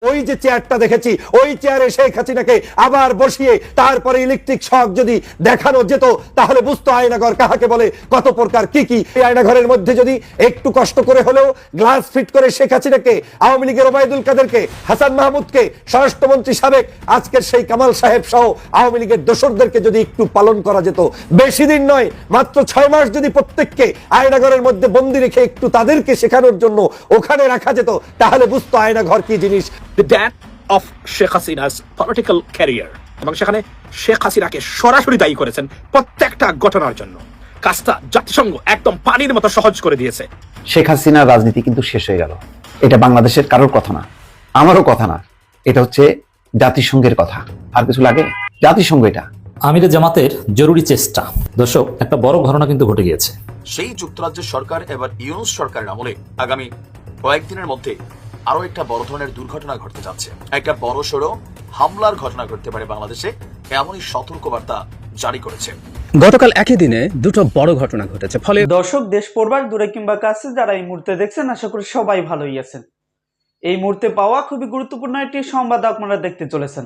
ওই যে চেয়ারটা দেখেছি, ওই চেয়ারে শেখ হাসিনাকে আবার বসিয়ে তারপরে ইলেকট্রিক শক যদি দেখানো যেত তাহলে বুঝতো আয়নাঘর কাহাকে বলে, কত প্রকার কি কি। এই আয়নাঘরের মধ্যে যদি একটু কষ্ট করে হলেও গ্লাস ফিট করে শেখ হাসিনাকে, আওয়ামী লীগের ওবায়দুল কাদেরকে, হাসান মাহমুদকে, স্বরাষ্ট্রমন্ত্রী সাবেক আজকের সেই কামাল সাহেব সহ আওয়ামী লীগের দোসরদেরকে যদি একটু পালন করা যেত, বেশি দিন নয় মাত্র 6 মাস যদি প্রত্যেককে আয়নাঘরের মধ্যে বন্দি রেখে একটু তাদেরকে শেখানোর জন্য ওখানে রাখা যেত তাহলে বুঝতো আয়নাঘর কি জিনিস। The death of Sheikh Hasina's political career এবং সেখানে শেখ হাসিনাকে সরাসরি দায়ী করেছেন প্রত্যেকটা ঘটনার জন্য। কাজটা জাতিসংঘ একদম পানির মতো সহজ করে দিয়েছে। শেখ হাসিনার রাজনীতি কিন্তু শেষ হয়ে গেল। এটা বাংলাদেশের কারোর কথা না, আমারও কথা না, এটা হচ্ছে জাতিসংঘের কথা। আর কিছু লাগে? জাতিসংঘ এটা। আমিরে জামাতের জরুরি চেষ্টা। দর্শক, একটা বড় ঘটনা কিন্তু ঘটে গিয়েছে। সেই যুক্তরাজ্যের সরকার এবার ইউনূস সরকারের আমলে আগামী কয়েকদিনের মধ্যে আরো একটা বড় ধরনের দুর্ঘটনা ঘটতে যাচ্ছে। একটা বড় সড়ো হামলার ঘটনা ঘটতে পারে বাংলাদেশে, এমনই সতর্কবার্তা জারি করেছে। গতকাল একই দিনে দুটো বড় ঘটনা ঘটেছে। ফলে দর্শক, দেশ পড়বার দূরে কিংবা কাছে যারা এই মুহূর্তে দেখছেন, আশা করি সবাই ভালোই আছেন। এই মুহূর্তে পাওয়া খুবই গুরুত্বপূর্ণ একটি সংবাদ আপনারা দেখতে চলেছেন।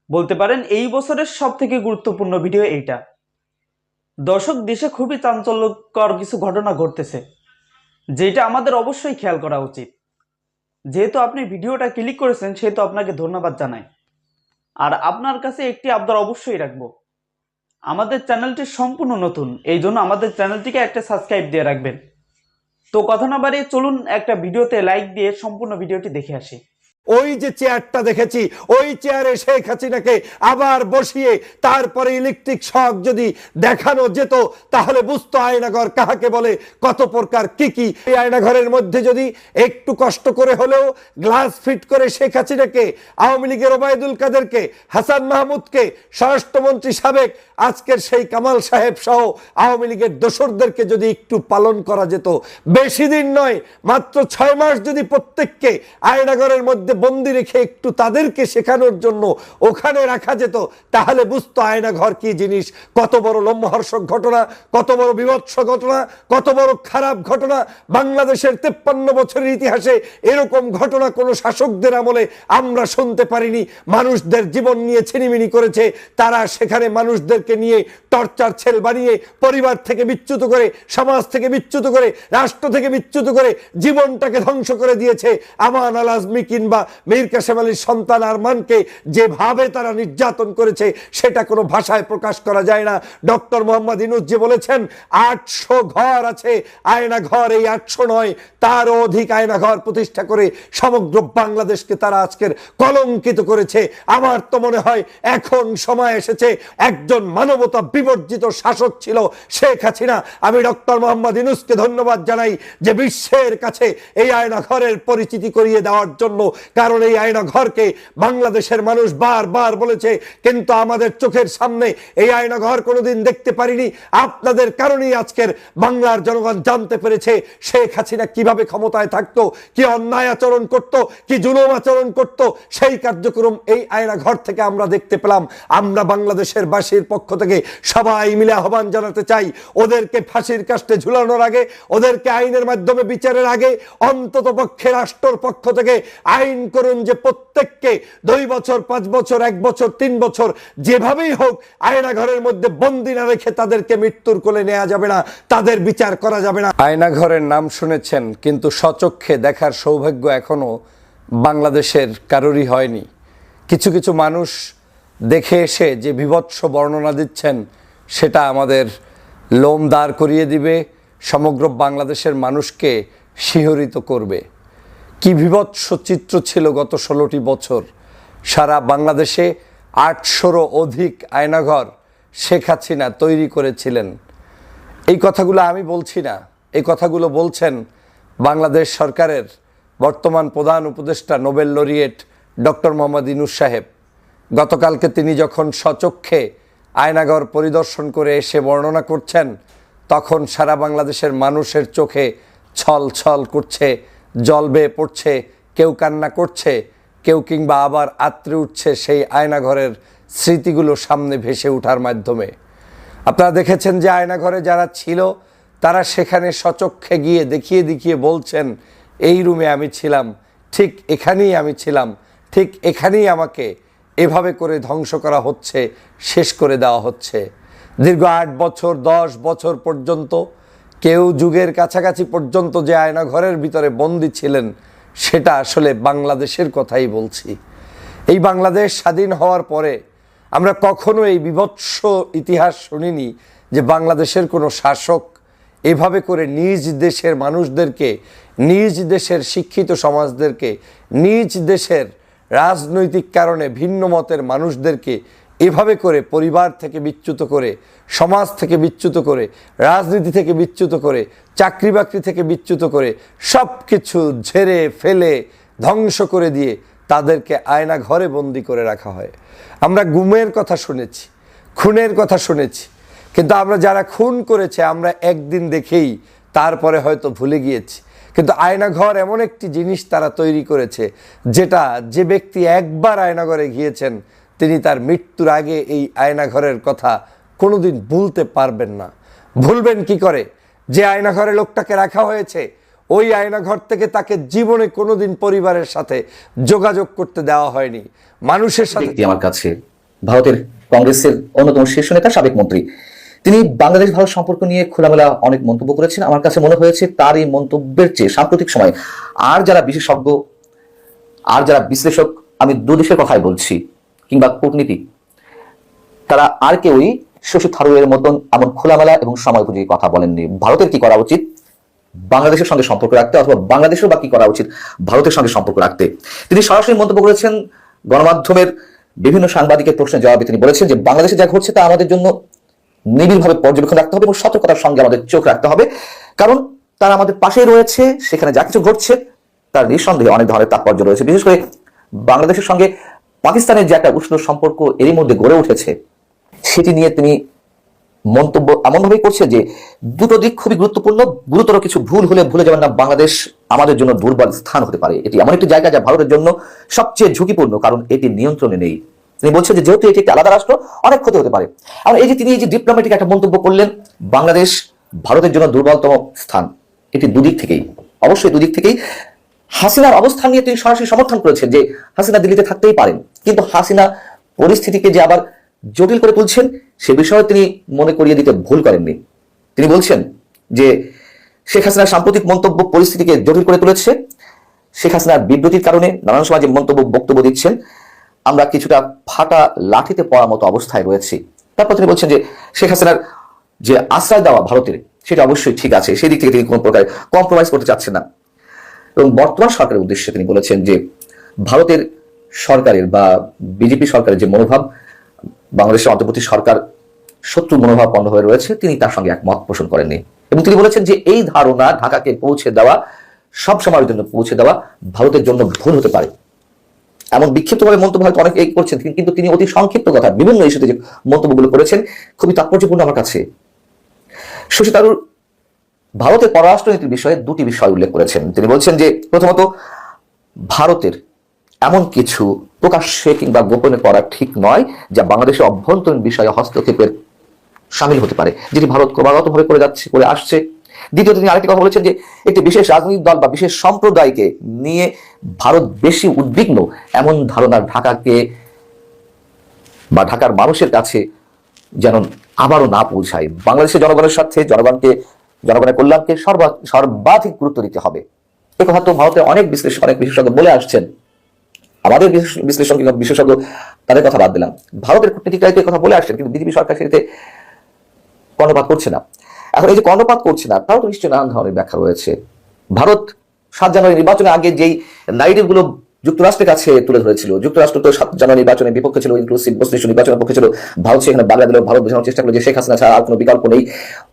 বলতে পারেন এই বছরের সব থেকে গুরুত্বপূর্ণ ভিডিও এইটা। দর্শক, দেশে খুবই চাঞ্চল্যকর কিছু ঘটনা ঘটতেছে, যেটা আমাদের অবশ্যই খেয়াল করা উচিত। যেহেতু আপনি ভিডিওটা ক্লিক করেছেন সেহেতু আপনাকে ধন্যবাদ জানাই। আর আপনার কাছে একটি আবদার অবশ্যই রাখবো, আমাদের চ্যানেলটি সম্পূর্ণ নতুন, এই জন্য আমাদের চ্যানেলটিকে একটা সাবস্ক্রাইব দিয়ে রাখবেন। তো কথা না বাড়িয়ে চলুন একটা ভিডিওতে লাইক দিয়ে সম্পূর্ণ ভিডিওটি দেখে আসি। ওই যে চেয়ারটা দেখেছি, ওই চেয়ারে শেখ হাসিনাকে আবার বসিয়ে তারপরে ইলেকট্রিক শক যদি দেখানো যেত তাহলে বুঝতো আয়নাঘর কাহাকে বলে, কত প্রকার কি কি। এই আয়নাঘরের মধ্যে যদি একটু কষ্ট করে হলেও গ্লাস ফিট করে শেখ হাসিনাকে, আওয়ামী লীগের ওবায়দুল কাদেরকে, হাসান মাহমুদকে, স্বরাষ্ট্রমন্ত্রী সাবেক আজকের সেই কামাল সাহেব সহ আওয়ামী লীগের দোসরদেরকে যদি একটু পালন করা যেত, বেশি দিন নয় মাত্র 6 মাস যদি প্রত্যেককে আয়নাঘরের মধ্যে বন্দি রেখে একটু তাদেরকে শেখানোর জন্য ওখানে রাখা যেত তাহলে বুঝতো আয়নাঘর কি জিনিস। কত বড় লোমহর্ষক ঘটনা, কত বড় বিভৎস ঘটনা, কত বড় খারাপ ঘটনা। বাংলাদেশের 53 বছরের ইতিহাসে এরকম ঘটনা কোনো শাসকদের আমলে আমরা শুনতে পারিনি। মানুষদের জীবন নিয়ে ছিনিমিনি করেছে তারা, সেখানে মানুষদেরকে নিয়ে টর্চার সেল বানিয়ে পরিবার থেকে বিচ্যুত করে, সমাজ থেকে বিচ্যুত করে, রাষ্ট্র থেকে বিচ্যুত করে জীবনটাকে ধ্বংস করে দিয়েছে। আমান আল আজমি কিংবা মীর কাসেম আলীর সন্তান আরমানকে যেভাবে তারা নির্যাতন করেছে সেটা কোনো ভাষায় প্রকাশ করা যায় না। ডক্টর মোহাম্মদ ইউনূস যে বলেছেন 800 ঘর আছে আয়না ঘর, এই 800 নয় তারও অধিক আয়না ঘর প্রতিষ্ঠা করে সমগ্র বাংলাদেশকে তারা আজকের কলঙ্কিত করেছে। আমার তো মনে হয় এখন সময় এসেছে, একজন মানবতা বিবর্জিত শাসক ছিল শেখ হাসিনা। আমি ডক্টর মোহাম্মদ ইউনূসকে ধন্যবাদ জানাই যে বিশ্বের কাছে এই আয়না ঘরের পরিচিতি করিয়ে দেওয়ার জন্য। কারণ এই আয়না ঘরকে বাংলাদেশের মানুষ বারবার বলেছে, কিন্তু আমাদের চোখের সামনে এই আয়না ঘর কোনোদিন দেখতে পারিনি। আপনাদের কারণেই আজকের বাংলার জনগণ জানতে পেরেছে শেখ হাসিনা কিভাবে ক্ষমতায় থাকতো, কি অন্যায় আচরণ করত, কি জুলুম আচরণ করত। সেই কার্যক্রম এই আয়না ঘর থেকে আমরা দেখতে পেলাম। আমরা বাংলাদেশের বাসীর পক্ষ থেকে সবাই মিলে আহ্বান জানাতে চাই, ওদেরকে ফাঁসির কাস্টে ঝুলানোর আগে, ওদেরকে আইনের মাধ্যমে বিচারের আগে অন্তত পক্ষে রাষ্ট্রের পক্ষ থেকে আইন করুন যে প্রত্যেককে 2 বছর, 5 বছর, 1 বছর, 3 বছর যেভাবেই হোক আয়নাঘরের মধ্যে বন্দি না রেখে তাদেরকে মৃত্যুর কোলে নেওয়া যাবে না, তাদের বিচার করা যাবে না। আয়নাঘরের নাম শুনেছেন, কিন্তু স্বচক্ষে দেখার সৌভাগ্য এখনো বাংলাদেশের কারোরই হয়নি। কিছু কিছু মানুষ দেখে এসে যে বিভৎস বর্ণনা দিচ্ছেন সেটা আমাদের লোম দাঁড় করিয়ে দিবে, সমগ্র বাংলাদেশের মানুষকে শিহরিত করবে। কি বিভৎস চিত্র ছিল গত 16টি বছর। সারা বাংলাদেশে 800রও অধিক আয়নাঘর শেখ হাসিনা তৈরি করেছিলেন। এই কথাগুলো আমি বলছি না, এই কথাগুলো বলছেন বাংলাদেশ সরকারের বর্তমান প্রধান উপদেষ্টা Nobel laureate doctor Mohammad Yunus সাহেব। গতকালকে তিনি যখন স্বচক্ষে আয়নাঘর পরিদর্শন করে এসে বর্ণনা করছেন, তখন সারা বাংলাদেশের মানুষের চোখে ছল ছল করছে, জল বেয়ে পড়ছে, কেউ কান্না করছে, কেউ কিংবা আবার আত্রে উঠছে সেই আয়নাঘরের স্মৃতিগুলো সামনে ভেসে ওঠার মাধ্যমে। আপনারা দেখেছেন যে আয়নাঘরে যারা ছিল তারা সেখানে স্বচক্ষে গিয়ে দেখিয়ে দেখিয়ে বলছেন, এই রুমে আমি ছিলাম, ঠিক এখানেই আমি ছিলাম, ঠিক এখানেই আমাকে এভাবে করে ধ্বংস করা হচ্ছে, শেষ করে দেওয়া হচ্ছে। দীর্ঘ 8 বছর 10 বছর পর্যন্ত, কেউ যুগের কাছাকাছি পর্যন্ত যে আয়নাঘরের ভিতরে বন্দী ছিলেন, সেটা আসলে বাংলাদেশের কথাই বলছি। এই বাংলাদেশ স্বাধীন হওয়ার পরে আমরা কখনো এই বিভৎস ইতিহাস শুনিনি যে বাংলাদেশের কোনো শাসক এভাবে করে নিজ দেশের মানুষদেরকে, নিজ দেশের শিক্ষিত সমাজদেরকে, নিজ দেশের রাজনৈতিক কারণে ভিন্ন মতের মানুষদেরকে এভাবে করে পরিবার থেকে বিচ্যুত করে, সমাজ থেকে বিচ্যুত করে, রাজনীতি থেকে বিচ্যুত করে, চাকরি বাকরি থেকে বিচ্যুত করে, সব কিছু ঝেড়ে ফেলে ধ্বংস করে দিয়ে তাদেরকে আয়না ঘরে বন্দি করে রাখা হয়। আমরা গুমের কথা শুনেছি, খুনের কথা শুনেছি, কিন্তু আমরা যারা খুন করেছে আমরা একদিন দেখেই তারপরে হয়তো ভুলে গিয়েছি। কিন্তু আয়নাঘর এমন একটি জিনিস তারা তৈরি করেছে, যেটা যে ব্যক্তি একবার আয়নাঘরে গিয়েছেন তিনি তার মৃত্যুর আগে এই আয়নাঘরের কথা কোনোদিন ভুলতে পারবেন না। ভুলবেন কি করে? যে আয়নাঘরে লোকটাকে রাখা হয়েছে, ওই আয়নাঘর থেকে তাকে জীবনে কোনোদিন পরিবারের সাথে যোগাযোগ করতে দেওয়া হয়নি, মানুষের সাথে। আমার কাছে ভারতের কংগ্রেসের অন্যতম শীর্ষ নেতা, সাবেক মন্ত্রী, তিনি বাংলাদেশ ভারত সম্পর্ক নিয়ে খোলামেলা অনেক মন্তব্য করেছেন। আমার কাছে মনে হয়েছে তার এই মন্তব্যের চেয়ে সাম্প্রতিক সময় আর যারা বিশেষজ্ঞ, আর যারা বিশ্লেষক, আমি দুদেশের কথাই বলছি, কিংবা কূটনীতিক, তারা আর কেউই শশী থারুরের মতন এমন খোলামেলা এবং সময় উপযোগী কথা বলেননি। ভারতের কি করা উচিত বাংলাদেশের সঙ্গে সম্পর্ক রাখতে, অথবা বাংলাদেশের বা কি করা উচিত ভারতের সঙ্গে সম্পর্ক রাখতে, তিনি সরাসরি মন্তব্য করেছেন। গণমাধ্যমের বিভিন্ন সাংবাদিকের প্রশ্নের জবাবে তিনি বলেছেন যে বাংলাদেশে যা ঘটছে তা আমাদের জন্য নিবিড়ভাবে পর্যবেক্ষণ রাখতে হবে এবং সতর্কতার সঙ্গে আমাদের চোখ রাখতে হবে, কারণ তারা আমাদের পাশেই রয়েছে। সেখানে যা কিছু ঘটছে তার নিঃসন্দেহে অনেক ধরনের তাৎপর্য রয়েছে। বিশেষ করে বাংলাদেশের সঙ্গে পাকিস্তানের যে একটা উষ্ণ সম্পর্ক এরই মধ্যে গড়ে উঠেছে, সেটি নিয়ে তিনি মন্তব্য এমনভাবেই করছে যে দুটো দিক খুবই গুরুত্বপূর্ণ। গুরুতর কিছু ভুল হলে ভুলে যাবেন না, বাংলাদেশ আমাদের জন্য দুর্বল স্থান হতে পারে। এটি এমন একটি জায়গা যা ভারতের জন্য সবচেয়ে ঝুঁকিপূর্ণ, কারণ এটি নিয়ন্ত্রণে নেই। তিনি বলছেন যে যেহেতু এটি একটি আলাদা রাষ্ট্র, অনেক ক্ষতি হতে পারে। আর এই যে তিনি এই যে ডিপ্লোম্যাটিক একটা মন্তব্য করলেন, বাংলাদেশ ভারতের জন্য দুর্বলতম স্থান, এটি দুদিক থেকেই, অবশ্যই দুদিক থেকেই। হাসিনার অবস্থান নিয়ে তিনি সরাসরি সমর্থন করেছেন যে হাসিনা দিল্লিতে থাকতেই পারেন, কিন্তু হাসিনা পরিস্থিতিকে যে আবার জটিল করে তুলছেন সে বিষয়ে তিনি মনে করিয়ে দিতে ভুল করেননি। তিনি বলছেন যে শেখ হাসিনার সাম্প্রতিক মন্তব্য পরিস্থিতিকে জটিল করে তুলেছে। শেখ হাসিনার বিবৃতির কারণে নানান সময় যে বক্তব্য দিচ্ছেন, আমরা কিছুটা ফাটা লাঠিতে পড়ার মতো অবস্থায় রয়েছি। তারপর তিনি বলছেন যে শেখ হাসিনার যে আশ্রয় দেওয়া ভারতের, সেটা অবশ্যই ঠিক আছে, সেই দিক থেকে তিনি কোনো প্রকার কম্প্রোমাইজ করতে চাচ্ছেন না। এবং বর্তমান সরকারের উদ্দেশ্যে তিনি বলেছেন যে ভারতের সরকারের বা বিজেপি সরকারের যে মনোভাব, বাংলাদেশের অন্তর্বর্তী সরকার শত্রু মনোভাবাপন্ন হয়ে রয়েছে, তিনি তার সঙ্গে একমত পোষণ করেননি। এবং তিনি বলেছেন যে এই ধারণা ঢাকাকে পৌঁছে দেওয়া, সব সময়ের জন্য পৌঁছে দেওয়া ভারতের জন্য ভুল হতে পারে। এমন বিক্ষিপ্তভাবে মন্তব্য হয়তো অনেক এই করছেন, কিন্তু তিনি অতি সংক্ষিপ্ত কথা বিভিন্ন ইস্যুতে যে মন্তব্যগুলো করেছেন খুবই তাৎপর্যপূর্ণ আমার কাছে। শশী থারুর ভারতের পররাষ্ট্রনীতির বিষয়ে দুটি বিষয় উল্লেখ করেছেন। তিনি বলছেন যে প্রথমত, ভারতের এমন কিছু প্রকাশ্যে কিংবা গোপনে করা ঠিক নয় যা বাংলাদেশের অভ্যন্তরীণ বিষয়ে হস্তক্ষেপের সামিল হতে পারে, যেটি ভারত ক্রমাগতভাবে করে আসছে। দ্বিতীয়ত, তিনি আরেকটি কথা বলেছেন যে একটি বিশেষ রাজনৈতিক দল বা বিশেষ সম্প্রদায়কে নিয়ে ভারত বেশি উদ্বিগ্ন, এমন ধারণা ঢাকাকে বা ঢাকার মানুষের কাছে যেন আবারও না পৌঁছায়। বাংলাদেশের জনগণের সাথে জনগণের কল্যাণকে সর্বাধিক গুরুত্ব দিতে হবে। এ কথা তো ভারতের অনেক বিশেষজ্ঞ বলে আসছেন। আমাদের বিশেষজ্ঞ তাদের কথা বাদ দিলাম, ভারতের কূটনীতিকরা কথা বলে আসছেন, কিন্তু বিজেপি সরকার সেটিতে কর্ণপাত করছে না। এখন এই যে কর্ণপাত করছে না, তাও তো নিশ্চয়ই নানান ধরনের ব্যাখ্যা রয়েছে। ভারত 7 জানুয়ারি নির্বাচনের আগে যেই নাইটিভগুলো যুক্তরাষ্ট্রের কাছে তুলে ধরেছিল, যুক্তরাষ্ট্র তো 7 জানুয়ারি নির্বাচনের বিপক্ষে ছিল, ইনক্লুসিভ নির্বাচনের পক্ষে ছিল। ভারত সেখানে বাংলা দিল, ভারত বোঝানোর চেষ্টা করলো যে শেখ হাসিনা ছাড়া আর কোনো বিকল্প নেই,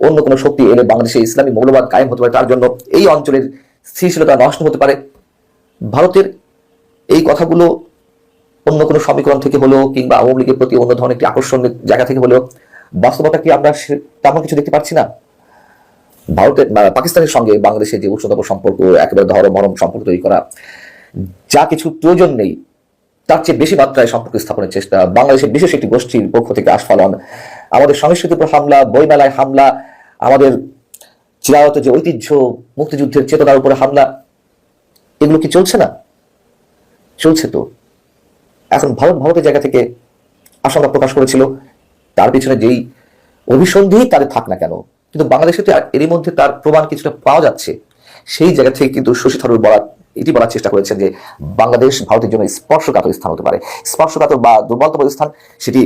অন্য কোনো শক্তি এলে বাংলাদেশে ইসলামী মৌলবাদ কায়েম হতে পারে, তার জন্য এই অঞ্চলের স্থিতিশীলতা নষ্ট হতে পারে। ভারতের এই কথাগুলো অন্য কোনো সমীকরণ থেকে হলো কিংবা আওয়ামী লীগের প্রতি অন্য ধরনের একটি আকর্ষণের জায়গা থেকে হলেও বাস্তবতা কি আমরা তেমন কিছু দেখতে পাচ্ছি না। ভারতের পাকিস্তানের সঙ্গে বাংলাদেশের যে উষ্ণতম সম্পর্ক, একেবারে ধর্মমরম সম্পর্ক তৈরি করা, যা কিছু প্রয়োজন নেই তার চেয়ে বেশি মাত্রায় সম্পর্ক স্থাপনের চেষ্টা, বাংলাদেশের বিশেষ একটি গোষ্ঠীর পক্ষ থেকে আস্ফালন, আমাদের সংস্কৃতির উপর হামলা, বইমেলায় হামলা, আমাদের চিরায়ত যে ঐতিহ্য মুক্তিযুদ্ধের চেতনার উপরে হামলা, এগুলো কি চলছে না? চলছে তো। এখন ভারতের জায়গা থেকে আশঙ্কা প্রকাশ করেছিল, তার পিছনে যেই অভিসন্ধি তাদের থাক না কেন, কিন্তু বাংলাদেশে তো এরই মধ্যে তার প্রমাণ কিছুটা পাওয়া যাচ্ছে। সেই জায়গা থেকে কিন্তু শশী থারুর বলার চেষ্টা করেছেন যে বাংলাদেশ ভারতের জন্য স্পর্শকাতর স্থান হতে পারে। স্পর্শকাতর বা দুর্বলতম স্থান, সেটি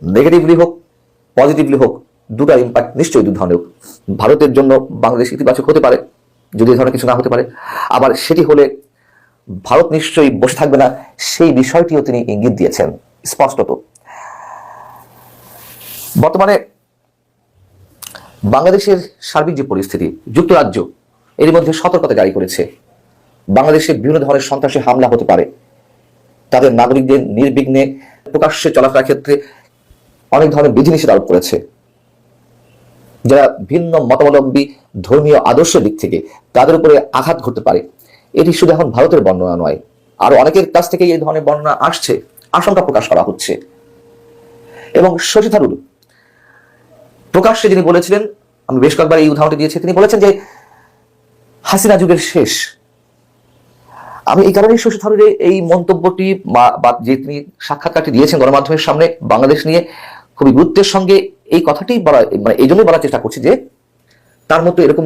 নেগেটিভলি হোক পজিটিভলি হোক, দুটার ইম্প্যাক্ট নিশ্চয়ই দু ধরনের। ভারতের জন্য বাংলাদেশ ইতিবাচক হতে পারে যদি এই ধরনের কিছু না হতে পারে, আবার সেটি হলে ভারত নিশ্চয়ই বসে থাকবে না, সেই বিষয়টিও তিনি ইঙ্গিত দিয়েছেন স্পষ্টত। বর্তমানে বাংলাদেশের সার্বিক যে পরিস্থিতি, যুক্তরাজ্য এর মধ্যে সতর্কতা জারি করেছে, বাংলাদেশে বিভিন্ন ধরনের সন্ত্রাসী হামলা হতে পারে, তাদের নাগরিকদের নির্বিঘ্নে প্রকাশ্যে চলাফেরার ক্ষেত্রে অনেক ধরনের বিধিনিষেধ আরোপ করেছে। যারা ভিন্ন মতাবলম্বী ধর্মীয় আদর্শের দিক থেকে তাদের উপরে আঘাত ঘটতে পারে, এটি শুধু এখন ভারতের বর্ণনা নয়, আরো অনেকের কাছ থেকে এই ধরনের বর্ণনা আসছে, আশঙ্কা প্রকাশ করা হচ্ছে। এবং শশী থারুর প্রকাশ্যে যিনি বলেছিলেন, আমি বেশ কয়েকবার এই উদাহরণটি দিয়েছি, তিনি বলেছেন যে হাসিনা যুগের শেষ। আমি এই কারণেই শশী থারুরের এই মন্তব্যটি বা যে তিনি সাক্ষাৎকারটি দিয়েছেন গণমাধ্যমের সামনে বাংলাদেশ নিয়ে, খুবই গুরুত্বের সঙ্গে এই কথাটি বলা, মানে এই জন্যই বলার চেষ্টা করছি যে তার মতো এরকম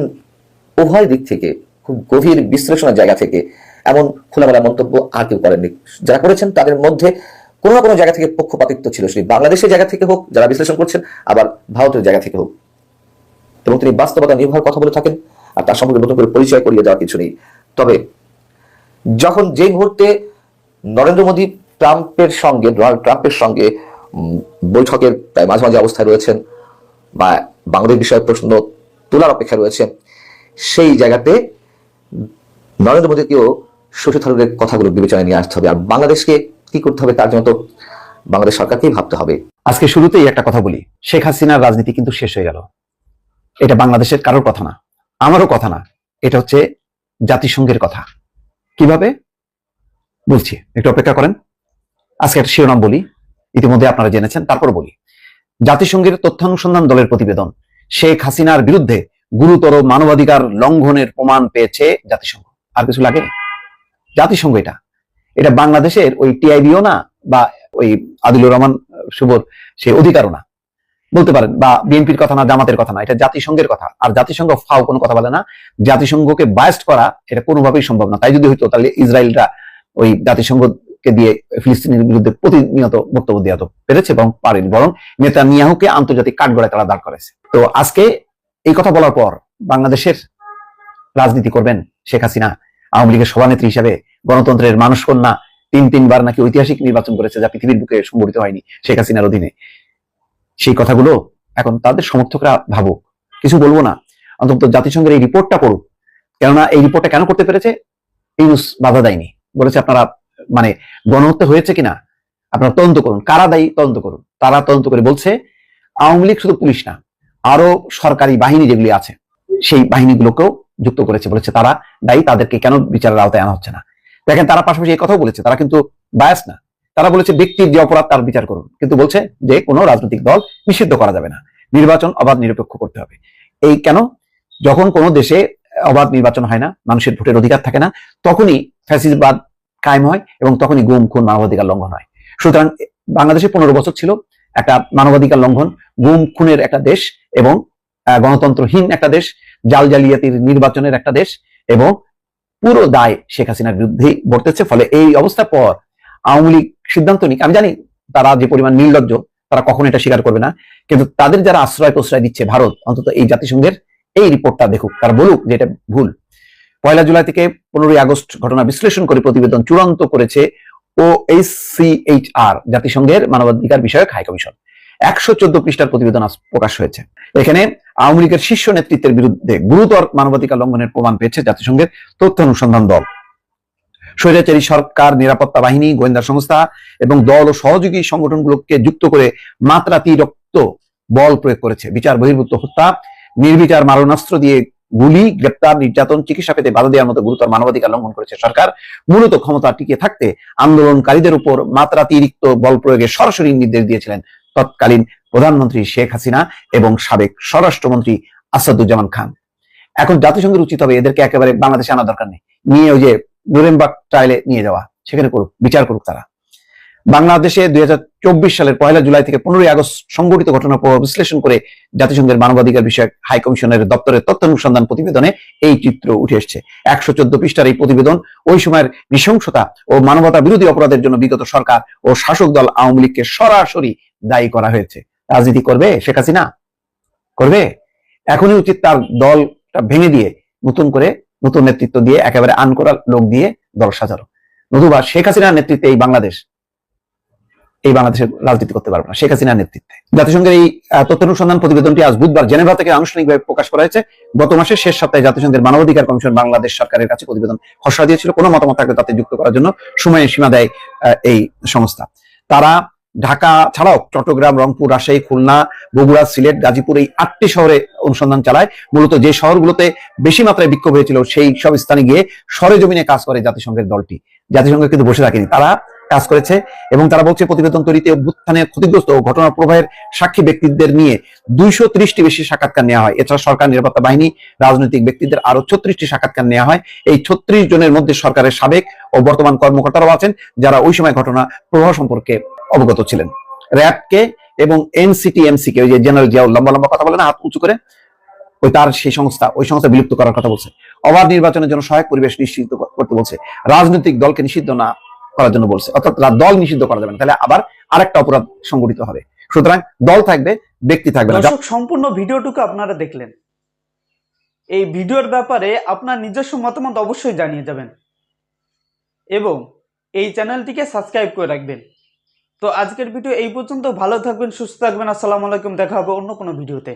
উভয় দিক থেকে খুব গভীর বিশ্লেষণের জায়গা থেকে এমন খোলামেলা মন্তব্য আর কেউ করেননি। যারা করেছেন তাদের মধ্যে কোনো না কোনো জায়গা থেকে পক্ষপাতিত্ব ছিল, সেটি বাংলাদেশের জায়গা থেকে হোক যারা বিশ্লেষণ করছেন, আবার ভারতের জায়গা থেকে হোক। এবং তিনি বাস্তবতা নির্ভর কথা বলে থাকেন, আর তার সম্পর্কে নতুন করে পরিচয় করিয়ে দেওয়ার কিছু নেই। তবে যখন যে মুহূর্তে নরেন্দ্র মোদী ডোনাল্ড ট্রাম্পের সঙ্গে বৈঠকের প্রায় মাঝামাঝি অবস্থায় রয়েছেন বা বাংলাদেশ বিষয়ে প্রশ্ন তোলার অপেক্ষা রয়েছে, সেই জায়গাতে নরেন্দ্র মোদীকেও শশী থারুরের কথাগুলো বিবেচনায় নিয়ে আসতে হবে। আর বাংলাদেশকে কি করতে হবে তার জন্য তো বাংলাদেশ সরকারকেই ভাবতে হবে। আজকে শুরুতেই একটা কথা বলি, শেখ হাসিনার রাজনীতি কিন্তু শেষ হয়ে গেল। এটা বাংলাদেশের কারোর কথা না, আমারও কথা না, এটা হচ্ছে জাতিসংঘের কথা। কিভাবে বলছি, একটু অপেক্ষা করেন। আজকে একটা শিরোনাম বলি, ইতিমধ্যে আপনারা জেনেছেন, তারপর বলি। জাতিসংঘের তথ্যানুসন্ধান দলের প্রতিবেদন, শেখ হাসিনার বিরুদ্ধে গুরুতর মানবাধিকার লঙ্ঘনের প্রমাণ পেয়েছে জাতিসংঘ। আর কিছু লাগে? জাতিসংঘ এটা বাংলাদেশের ওই টিআইবিও না, বা ওই আদিলুর রহমান শুভর সে অধিকারও না বলতে পারেন, বা বিএনপির কথা না, জামাতের কথা না, এটা জাতিসংঘের কথা। আর জাতিসংঘ ফাও কোনো কথা বলে না। জাতিসংঘকে বায়াস্ট করা এটা কোনোভাবেই সম্ভব না। তাই যদি হইতো তাহলে ইসরায়েলরা ওই জাতিসংঘকে দিয়ে ফিলিস্তিনের বিরুদ্ধে প্রতিনিয়ত বক্তব্য দেওয়া তো পেরেছে এবং পারেনি, বরং নেতানিয়াহুকে আন্তর্জাতিক কাঠগড়ায় তারা দাঁড় করেছে। তো আজকে এই কথা বলার পর বাংলাদেশের রাজনীতি করবেন শেখ হাসিনা, আওয়ামী লীগের সভানেত্রী হিসেবে, গণতন্ত্রের মানুষ কন্যা, তিনবার নাকি ঐতিহাসিক নির্বাচন করেছে যা পৃথিবীর বুকে সংগঠিত হয়নি শেখ হাসিনার অধীনে। সেই কথাগুলো এখন তাদের সমর্থকরা ভাবুক, কিছু বলবো না, অন্তত জাতিসংঘের এই রিপোর্টটা পড়ুক। কেননা এই রিপোর্টটা কেন করতে পেরেছে, ইউনূস বাধা দেয়নি, বলেছে আপনারা মানে গণহত্যা হয়েছে কিনা আপনারা তদন্ত করুন, কারা দায়ী তদন্ত করুন। তারা তদন্ত করে বলছে আওয়ামী লীগ শুধু পুলিশ না, আরো সরকারি বাহিনী যেগুলি আছে সেই বাহিনীগুলোকেও যুক্ত করেছে, বলেছে তারা দায়ী, তাদেরকে কেন বিচারের আওতায় আনা হচ্ছে না। দেখেন, তারা পাশাপাশি এই কথাও বলেছে, তারা কিন্তু বায়াস না, তারা বলেছে ব্যক্তির যে অপরাধ তার বিচার করুন, কিন্তু বলছে যে কোনো রাজনৈতিক দল নিষিদ্ধ করা যাবে না, নির্বাচন অবাধ নিরপেক্ষ করতে হবে। এই কেন? যখন কোনো দেশে অবাধ নির্বাচন হয় না, মানুষের ভোটের অধিকার থাকে না, তখনই ফ্যাসিবাদ কায়েম হয় এবং তখনই গুম খুন মানবাধিকার লঙ্ঘন হয়। সুতরাং বাংলাদেশে 15 বছর ছিল একটা মানবাধিকার লঙ্ঘন, গুম খুনের একটা দেশ এবং গণতন্ত্রহীন একটা দেশ, জাল জালিয়াতির নির্বাচনের একটা দেশ, এবং পুরো দায় শেখ হাসিনার বিরুদ্ধেই বর্তেছে। ফলে এই অবস্থার পর আওয়ামী লীগ সিদ্ধান্ত নিক, আমি জানি তারা যে পরিমাণ নির্লজ্জ, তারা কখনো এটা স্বীকার করবে না, কিন্তু তাদের যারা আশ্রয় প্রশ্রয় দিচ্ছে ভারত, অন্তত এই জাতিসংঘের এই রিপোর্টটা দেখুক, তারা বলুক যে এটা ভুল। 1 জুলাই থেকে 15 আগস্ট ঘটনা বিশ্লেষণ করে প্রতিবেদন চূড়ান্ত করেছে OHCHR, জাতিসংঘের মানবাধিকার বিষয়ক হাই কমিশন। 114 পৃষ্ঠার প্রতিবেদন প্রকাশ হয়েছে। এখানে আওয়ামী লীগের শীর্ষ নেতৃত্বের বিরুদ্ধে গুরুতর মানবাধিকার লঙ্ঘনের প্রমাণ পেয়েছে জাতিসংঘের তথ্য অনুসন্ধান দল। স্বৈরাচারী সরকার, নিরাপত্তা বাহিনী, গোয়েন্দা সংস্থা এবং দল ও সহযোগী সংগঠনগুলোকে যুক্ত করে মাত্রাতিরিক্ত বল প্রয়োগ করেছে। বিচার বহির্ভূত হত্যা, নির্বিচার মারণাস্ত্র দিয়ে গুলি, গ্রেপ্তার, নির্যাতন, চিকিৎসা পেতে বাধা দেওয়ার মতো গুরুতর মানবাধিকার লঙ্ঘন করেছে সরকার। মূলত ক্ষমতা টিকিয়ে থাকতে আন্দোলনকারীদের উপর মাত্রাতিরিক্ত বল প্রয়োগের সরাসরি নির্দেশ দিয়েছিলেন তৎকালীন প্রধানমন্ত্রী শেখ হাসিনা এবং সাবেক স্বরাষ্ট্রমন্ত্রী আসাদুজ্জামান খান। এখন জাতিসংঘের উচিত হবে এদেরকে একেবারে বাংলাদেশে আনা দরকার নেই, নিয়ে ওই যে নুরেমবার্গ ট্রায়ালে নিয়ে যাওয়া, সেখানে করুক, বিচার করুক তারা। বাংলাদেশে 2024 সালের 1 জুলাই থেকে 15 আগস্ট সংঘটিত ঘটনার প্রভাব বিশ্লেষণ করে জাতিসংঘের মানবাধিকার বিষয়ক হাই কমিশনের দপ্তরের তথ্য অনুসন্ধান প্রতিবেদনে এই চিত্র উঠে এসেছে। 114 পৃষ্ঠার এই প্রতিবেদন ওই সময়ের নৃশংসতা ও মানবতা বিরোধী অপরাধের জন্য বিগত সরকার ও শাসক দল আওয়ামী লীগকে সরাসরি দায়ী করা হয়েছে। রাজনীতি করবে শেখ হাসিনা? করবে? এখনই উচিত তার দলটা ভেঙে দিয়ে নতুন নেতৃত্ব দিয়ে একেবারে আনকোরা লোক দিয়ে দল সাজানো। নতুবা শেখ হাসিনার নেতৃত্বে এই বাংলাদেশের রাজনীতি করতে পারবে না শেখ হাসিনার নেতৃত্বে। জাতিসংঘের এই তথ্য অনুসন্ধান প্রতিবেদনটি আজ বুধবার জেনেভা থেকে আনুষ্ঠানিকভাবে প্রকাশ করা হয়েছে। গত মাসের শেষ সপ্তাহে জাতিসংঘের মানবাধিকার কমিশন বাংলাদেশ সরকারের কাছে প্রতিবেদন খসড়া দিয়েছিল। কোনো মতামত থাকলে তাতে যুক্ত করার জন্য সময় সীমা দেয় এই সংস্থা। তারা ঢাকা ছাড়াও চট্টগ্রাম, রংপুর, রাজশাহী, খুলনা, বগুড়া, সিলেট, গাজীপুর এই 8টি শহরে অনুসন্ধান চালায়। মূলত যে শহরগুলোতে বেশি মাত্রায় বিক্ষোভ হয়েছিল সেই সব স্থানে গিয়ে সরেজমিনে কাজ করে জাতিসংঘের দলটি। জাতিসংঘ কিন্তু বসে রাখেনি, তারা কাজ করেছে এবং তারা বলছে প্রতিবেদন তৈরিতে অভ্যুত্থানের ক্ষতিগ্রস্ত ও ঘটনার প্রবাহের সাক্ষী ব্যক্তিদের নিয়ে 230টি বেশি সাক্ষাৎকার নেওয়া হয়। এছাড়া সরকার, নিরাপত্তা বাহিনী, রাজনৈতিক ব্যক্তিদের আরো 36টি সাক্ষাৎকার নেওয়া হয়। এই 36 জনের মধ্যে সরকারের সাবেক ও বর্তমান কর্মকর্তারাও আছেন যারা ওই সময় ঘটনা প্রবাহ সম্পর্কে অবগত ছিলেন। র্যাবকে এবং এনসিটিএমসি কে, ওই যে জেনারেল জিয়াউল লম্বা কথা বলে না হাত উঁচু করে, ওই সংস্থা বিলুপ্ত করার কথা বলছে। অবাধ নির্বাচনের জন্য সহায়ক পরিবেশ নিশ্চিত করতে বলছে। রাজনৈতিক দলকে নিষিদ্ধ না করার জন্য বলছে, অর্থাৎ দল নিষিদ্ধ করা যাবে না, তাহলে আবার আরেকটা অপরাধ সংগঠিত হবে। সুতরাং দল থাকবে, ব্যক্তি থাকবে না। দর্শক, সম্পূর্ণ ভিডিওটুকু আপনারা দেখলেন। এই ভিডিওর ব্যাপারে আপনার নিজস্ব মতামত অবশ্যই জানিয়ে যাবেন এবং এই চ্যানেলটিকে সাবস্ক্রাইব করে রাখবেন। তো আজকের ভিডিও এই পর্যন্ত। ভালো থাকবেন, সুস্থ থাকবেন। আসসালামু আলাইকুম। দেখা হবে অন্য কোনো ভিডিওতে।